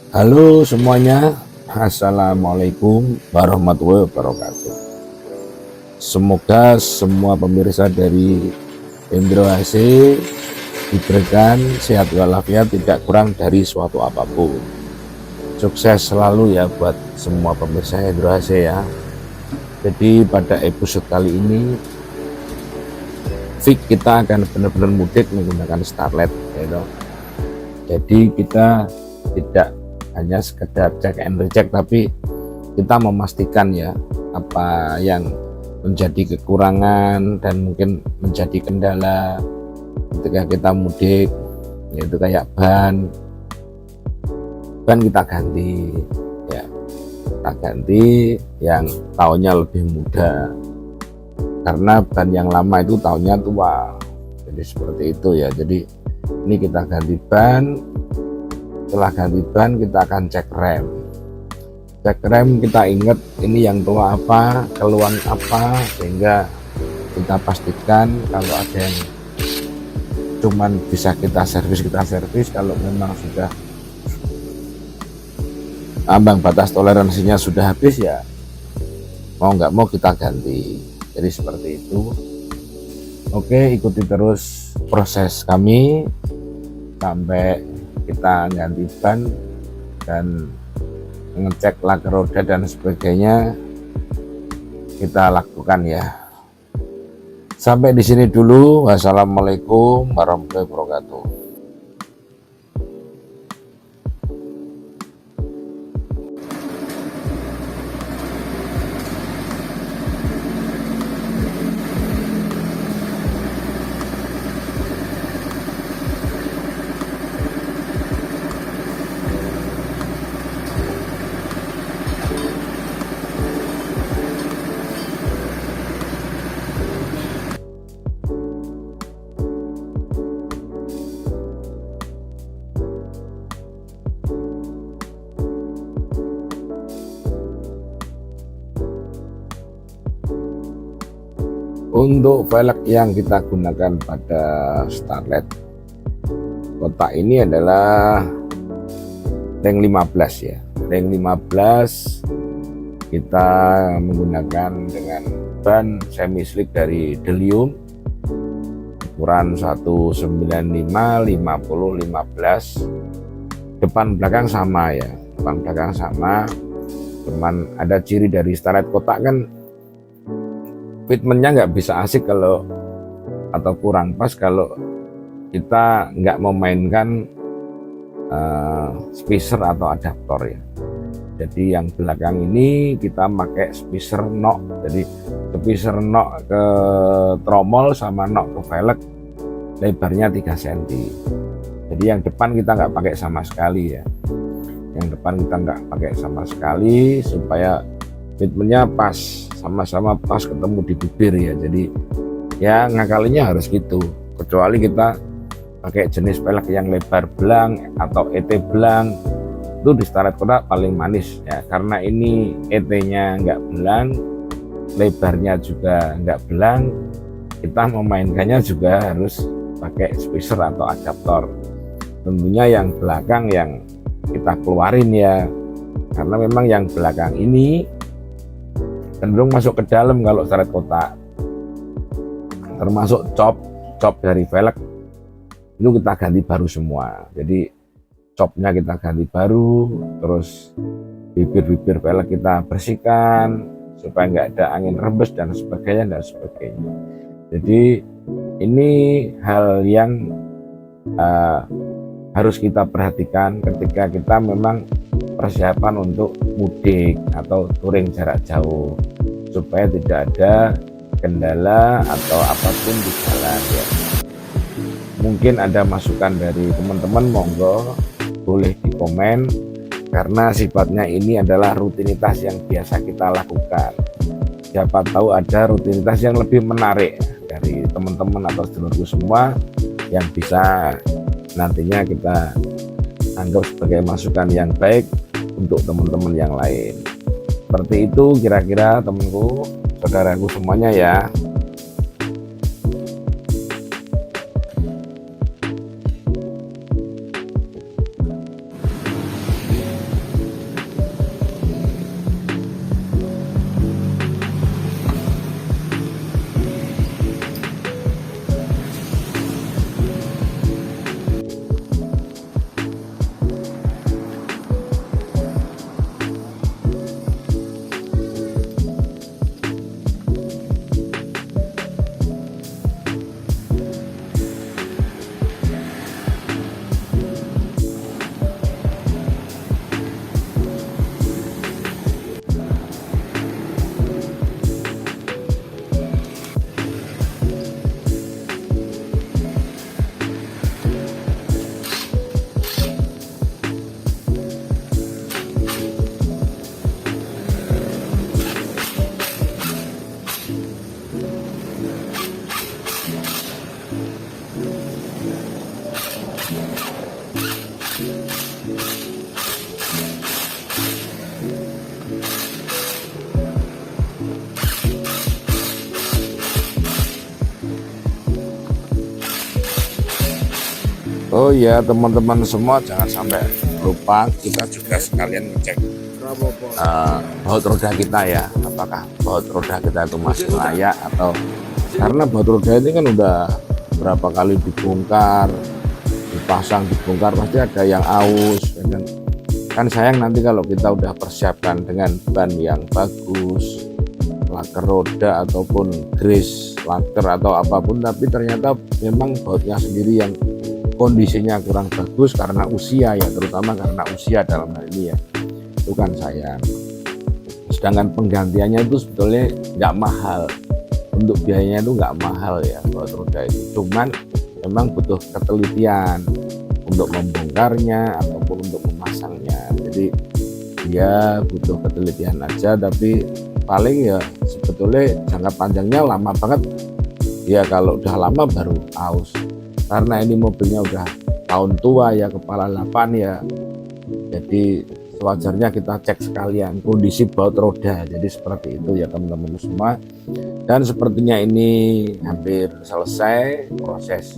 Halo semuanya, Assalamualaikum warahmatullahi wabarakatuh. Semoga semua pemirsa dari Indro AC diberikan sehat walafiat, tidak kurang dari suatu apapun. Sukses selalu ya buat semua pemirsa Indro AC ya. Jadi pada episode kali ini kita akan benar-benar mudik menggunakan Starlet ya. Jadi kita tidak hanya sekedar cek and recheck, tapi kita memastikan ya apa yang menjadi kekurangan dan mungkin menjadi kendala ketika kita mudik, yaitu kayak ban kita ganti ya, kita ganti yang tahunnya lebih muda, karena ban yang lama itu tahunnya tua, jadi seperti itu ya. Jadi ini kita ganti ban. Setelah ganti ban kita akan cek rem, kita ingat ini yang tua apa, keluhan apa, sehingga kita pastikan kalau ada yang cuman bisa kita servis, kalau memang sudah ambang batas toleransinya sudah habis ya mau nggak mau kita ganti. Jadi seperti itu. Oke, ikuti terus proses kami sampai kita ganti ban dan ngecek lak roda dan sebagainya, kita lakukan ya. Sampai di sini dulu. Wassalamualaikum warahmatullahi wabarakatuh. Untuk velg yang kita gunakan pada Starlet kotak ini adalah ring 15 ya. Ring 15 kita menggunakan dengan ban semi slick dari Delium ukuran 195 50 15. Depan belakang sama ya, depan belakang sama, cuman ada ciri dari Starlet kotak kan fitmentnya nggak bisa asik kalau atau kurang pas kalau kita nggak memainkan spacer atau adaptor ya. Jadi yang belakang ini kita pakai spacer nok, jadi spacer nok ke tromol sama nok ke velg lebarnya 3 cm. Jadi yang depan kita nggak pakai sama sekali ya, yang depan kita nggak pakai sama sekali supaya fitmentnya pas, sama-sama pas ketemu di bibir ya. Jadi ya ngakalinya harus gitu, kecuali kita pakai jenis velg yang lebar belang atau ET belang, itu di Starlet kotak paling manis ya, karena ini ET-nya nggak belang, lebarnya juga nggak belang, kita memainkannya juga harus pakai spacer atau adaptor. Tentunya yang belakang yang kita keluarin ya, karena memang yang belakang ini cenderung masuk ke dalam kalau Starlet kotak, termasuk cop dari velg itu kita ganti baru semua. Jadi copnya kita ganti baru, terus bibir velg kita bersihkan supaya nggak ada angin rembes dan sebagainya. Jadi ini hal yang harus kita perhatikan ketika kita memang persiapan untuk mudik atau touring jarak jauh, supaya tidak ada kendala atau apapun di jalan ya. Mungkin ada masukan dari teman-teman, monggo boleh di komen, karena sifatnya ini adalah rutinitas yang biasa kita lakukan. Siapa tahu ada rutinitas yang lebih menarik dari teman-teman atau sedulurku semua yang bisa nantinya kita anggap sebagai masukan yang baik untuk teman-teman yang lain. Seperti itu kira-kira temanku, saudaraku semuanya ya. Oh ya teman-teman semua, jangan sampai lupa kita juga sekalian ngecek baut roda kita ya, apakah baut roda kita itu masih layak, atau karena baut roda ini kan udah berapa kali dibongkar, dipasang, dibongkar, pasti ada yang aus. Dan kan sayang nanti kalau kita udah persiapkan dengan ban yang bagus, laker roda ataupun grease laker atau apapun, tapi ternyata memang bautnya sendiri yang kondisinya kurang bagus karena usia ya, terutama karena usia dalam hal ini ya, itu kan sayang. Sedangkan penggantiannya itu sebetulnya nggak mahal, untuk biayanya itu nggak mahal ya baut roda itu, cuman memang butuh ketelitian untuk membongkarnya ataupun untuk memasangnya. Jadi dia butuh ketelitian aja, tapi paling ya sebetulnya jangka panjangnya lama banget ya, kalau udah lama baru aus. Karena ini mobilnya udah tahun tua ya, kepala 8 ya, jadi sewajarnya kita cek sekalian kondisi baut roda. Jadi seperti itu ya teman-teman semua. Dan sepertinya ini hampir selesai proses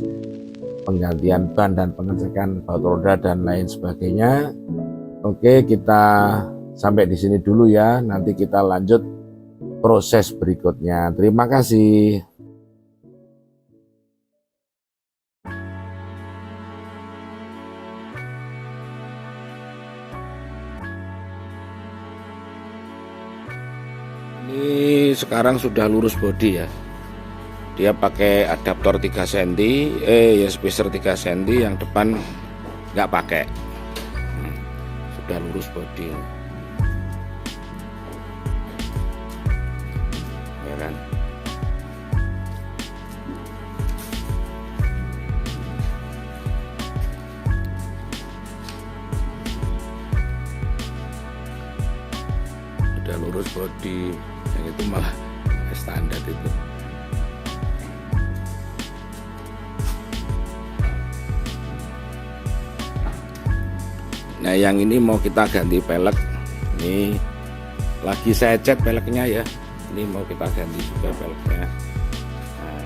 penggantian ban dan pengecekan baut roda dan lain sebagainya. Oke, kita sampai di sini dulu ya, nanti kita lanjut proses berikutnya. Terima kasih. Ini sekarang sudah lurus bodi ya, dia pakai adaptor 3 cm, ya spacer 3 cm, yang depan nggak pakai. Sudah lurus bodi ya kan. Sudah lurus bodi, yang itu malah standar itu. Nah yang ini mau kita ganti pelek, ini lagi saya cat peleknya ya, ini mau kita ganti juga peleknya. Nah,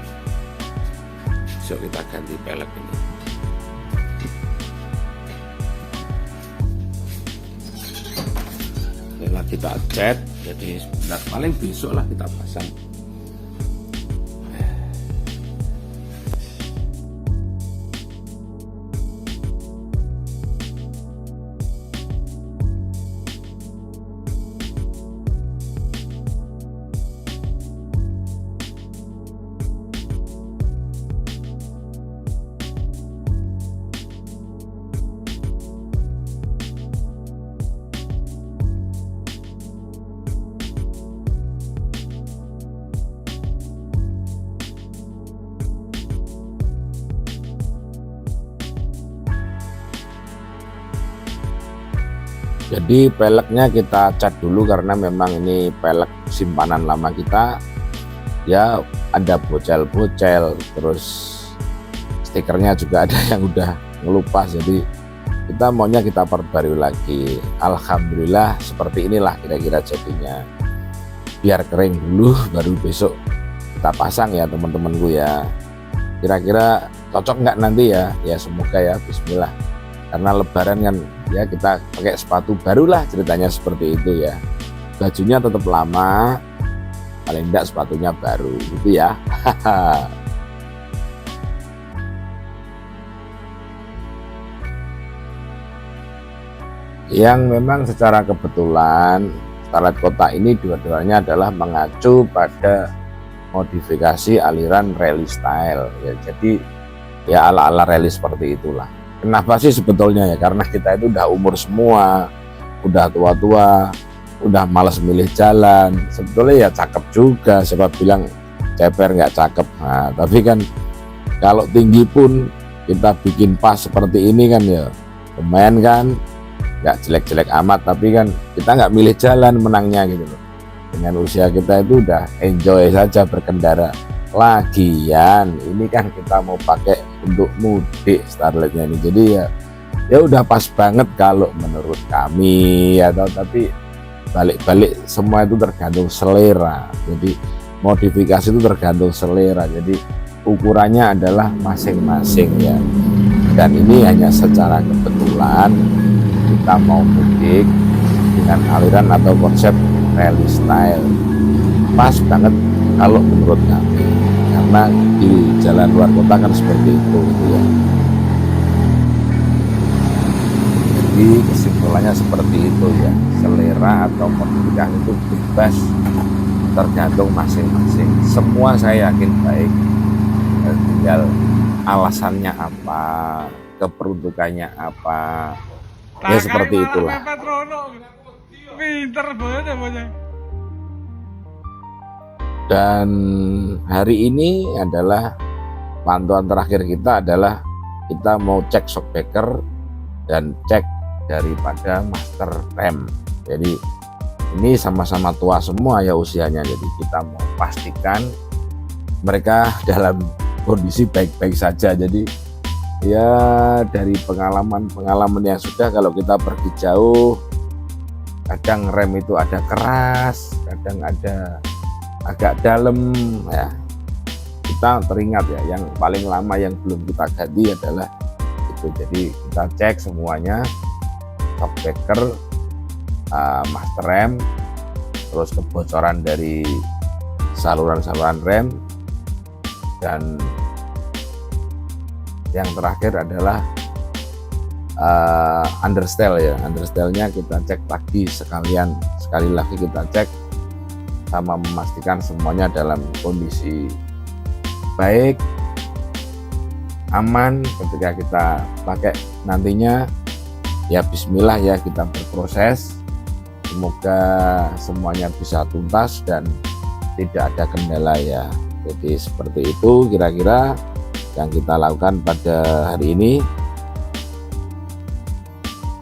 besok kita ganti pelek ini. Ini lagi kita cat, jadi sebentar, paling besok lah kita pasang. Jadi peleknya kita cat dulu karena memang ini pelek simpanan lama kita ya, ada bocel-bocel, terus stikernya juga ada yang udah ngelupas, jadi kita maunya kita perbarui lagi. Alhamdulillah seperti inilah kira-kira jadinya. Biar kering dulu baru besok kita pasang ya teman-temanku ya. Kira-kira cocok nggak nanti ya? Ya semoga ya, bismillah. Karena lebaran kan ya, kita pakai sepatu barulah, ceritanya seperti itu ya. Bajunya tetap lama, paling enggak sepatunya baru gitu ya. Yang memang secara kebetulan Starlet Kota ini dua-duanya adalah mengacu pada modifikasi aliran rally style ya. Jadi ya ala-ala rally seperti itulah. Kenapa sih sebetulnya ya? Karena kita itu udah umur semua, udah tua-tua, udah malas milih jalan. Sebetulnya ya cakep juga, siapa bilang ceper nggak cakep. Nah, tapi kan kalau tinggi pun kita bikin pas seperti ini kan ya lumayan kan, nggak jelek-jelek amat, tapi kan kita nggak milih jalan menangnya gitu loh. Dengan usia kita itu udah enjoy saja berkendara. Lagian ini kan kita mau pakai untuk mudik Starletnya ini, jadi ya udah pas banget kalau menurut kami ya. Tapi balik-balik semua itu tergantung selera, jadi modifikasi itu tergantung selera, jadi ukurannya adalah masing-masing ya. Dan ini hanya secara kebetulan kita mau mudik dengan aliran atau konsep rally style. Pas banget kalau menurut kami, karena di jalan luar kota kan seperti itu gitu ya. Jadi kesimpulannya seperti itu ya, selera atau modifikasi itu bebas, tergantung masing-masing. Semua saya yakin baik, tinggal alasannya apa, keperuntukannya apa, ya seperti itulah. Pinter banget ya bocah. Dan hari ini adalah pantauan terakhir kita adalah kita mau cek shockbreaker dan cek daripada master rem. Jadi ini sama-sama tua semua ya usianya, jadi kita mau pastikan mereka dalam kondisi baik-baik saja. Jadi ya dari pengalaman yang sudah, kalau kita pergi jauh kadang rem itu ada keras, kadang ada agak dalam ya, kita teringat ya, yang paling lama yang belum kita ganti adalah itu. Jadi kita cek semuanya, shockbreaker, master rem, terus kebocoran dari saluran-saluran rem, dan yang terakhir adalah understell ya. Understellnya kita cek lagi sekali lagi kita cek sama memastikan semuanya dalam kondisi baik, aman ketika kita pakai nantinya. Ya bismillah ya, kita berproses, semoga semuanya bisa tuntas dan tidak ada kendala ya. Jadi seperti itu kira-kira yang kita lakukan pada hari ini,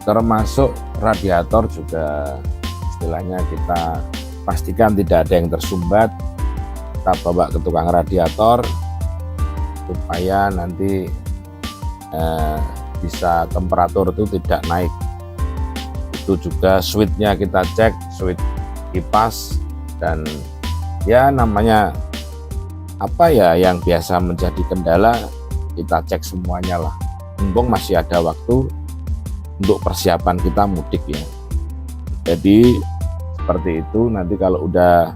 termasuk radiator juga istilahnya kita pastikan tidak ada yang tersumbat. Kita bawa ke tukang radiator supaya nanti bisa temperatur itu tidak naik. Itu juga switchnya kita cek, switch kipas, dan ya namanya apa ya yang biasa menjadi kendala kita cek semuanya lah. Mumpung masih ada waktu untuk persiapan kita mudik ya. Jadi seperti itu. Nanti kalau udah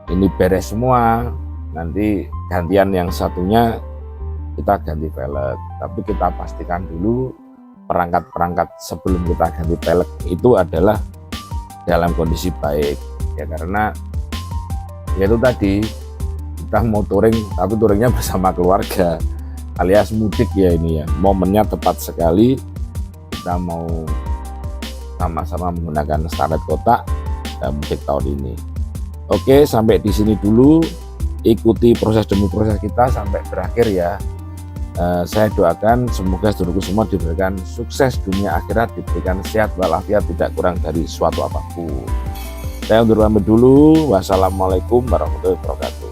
ini beres semua, nanti gantian yang satunya kita ganti velg. Tapi kita pastikan dulu perangkat-perangkat sebelum kita ganti velg itu adalah dalam kondisi baik ya, karena yaitu tadi kita mau touring, tapi touringnya bersama keluarga alias mudik ya. Ini ya momennya tepat sekali, kita mau sama-sama menggunakan standar kotak dan mudik tahun ini. Oke, sampai di sini dulu, ikuti proses demi proses kita sampai berakhir ya. Saya doakan semoga saudaraku semua diberikan sukses dunia akhirat, diberikan sehat walafiat, tidak kurang dari suatu apapun. Saya undur pamit dulu. Wassalamualaikum warahmatullahi wabarakatuh.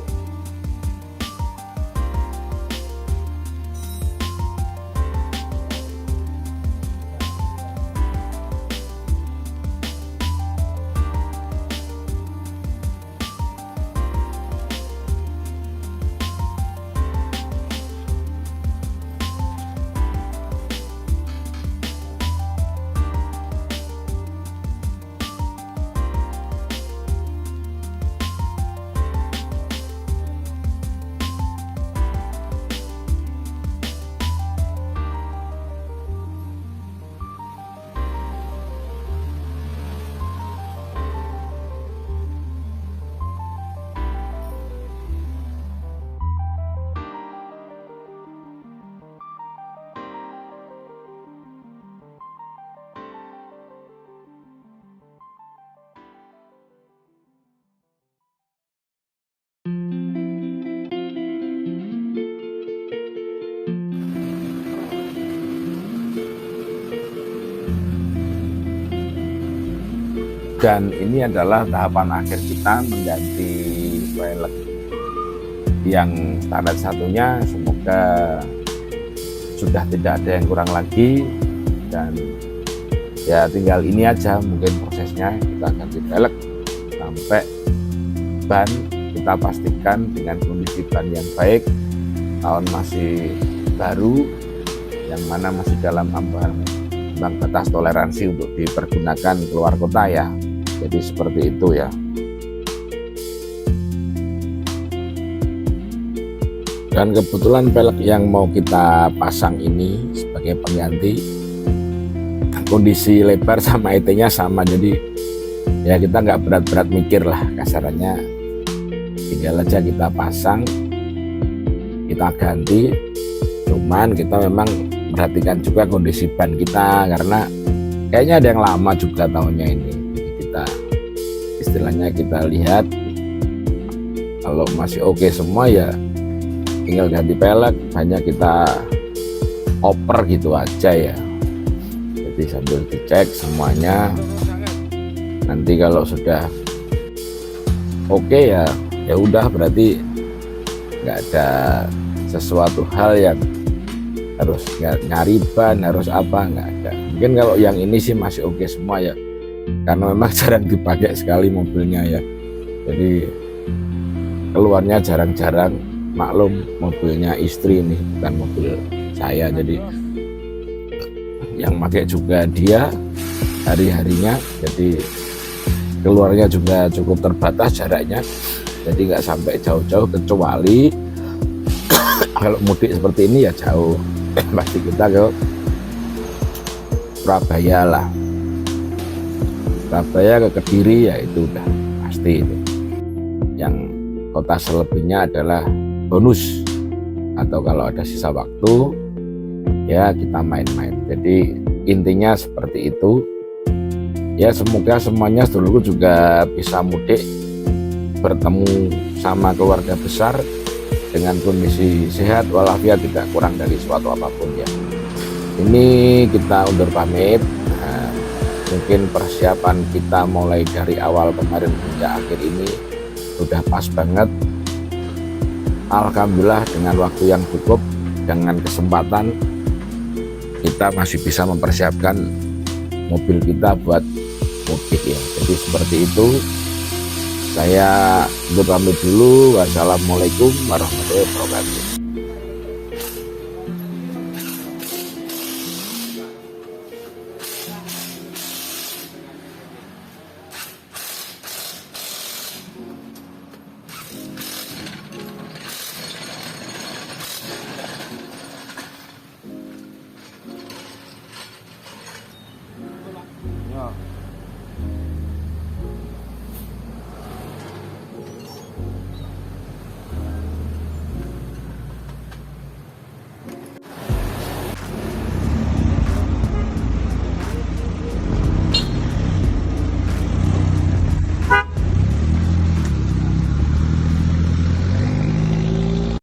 Dan ini adalah tahapan akhir kita mengganti velg yang standar satunya. Semoga sudah tidak ada yang kurang lagi, dan ya tinggal ini aja mungkin prosesnya. Kita ganti velg sampai ban kita pastikan dengan kondisi ban yang baik, tahun masih baru yang mana masih dalam ambang batas toleransi untuk dipergunakan keluar kota ya. Jadi seperti itu ya. Dan kebetulan pelek yang mau kita pasang ini sebagai pengganti, kondisi lebar sama ET-nya sama, jadi ya kita nggak berat-berat mikir lah kasarannya, tinggal aja kita pasang, kita ganti. Cuman kita memang perhatikan juga kondisi ban kita, karena kayaknya ada yang lama juga tahunnya ini. Jadi kita istilahnya kita lihat kalau masih oke semua ya tinggal ganti pelek, hanya kita oper gitu aja ya. Jadi sambil dicek semuanya, nanti kalau sudah oke ya ya udah, berarti nggak ada sesuatu hal yang harus nyari ban, harus apa, nggak ada. Mungkin kalau yang ini sih masih oke semua ya, karena memang jarang dipakai sekali mobilnya ya, jadi keluarnya jarang-jarang. Maklum mobilnya istri ini, bukan mobil saya, jadi yang pakai juga dia hari-harinya, jadi keluarnya juga cukup terbatas jaraknya, jadi nggak sampai jauh-jauh, kecuali kalau mudik seperti ini ya jauh, pasti kita ke Surabaya lah, Surabaya ke Kediri ya, itu udah pasti itu. Yang kota selebihnya adalah bonus, atau kalau ada sisa waktu ya kita main-main. Jadi intinya seperti itu ya. Semoga semuanya sedulurku juga bisa mudik, bertemu sama keluarga besar dengan kondisi sehat walafiat, tidak kurang dari suatu apapun ya. Ini kita undur pamit. Nah, mungkin persiapan kita mulai dari awal kemarin hingga akhir ini sudah pas banget. Alhamdulillah dengan waktu yang cukup, dengan kesempatan, kita masih bisa mempersiapkan mobil kita buat mudik ya. Jadi seperti itu. Saya undur pamit dulu. Wassalamualaikum warahmatullahi wabarakatuh. Ya.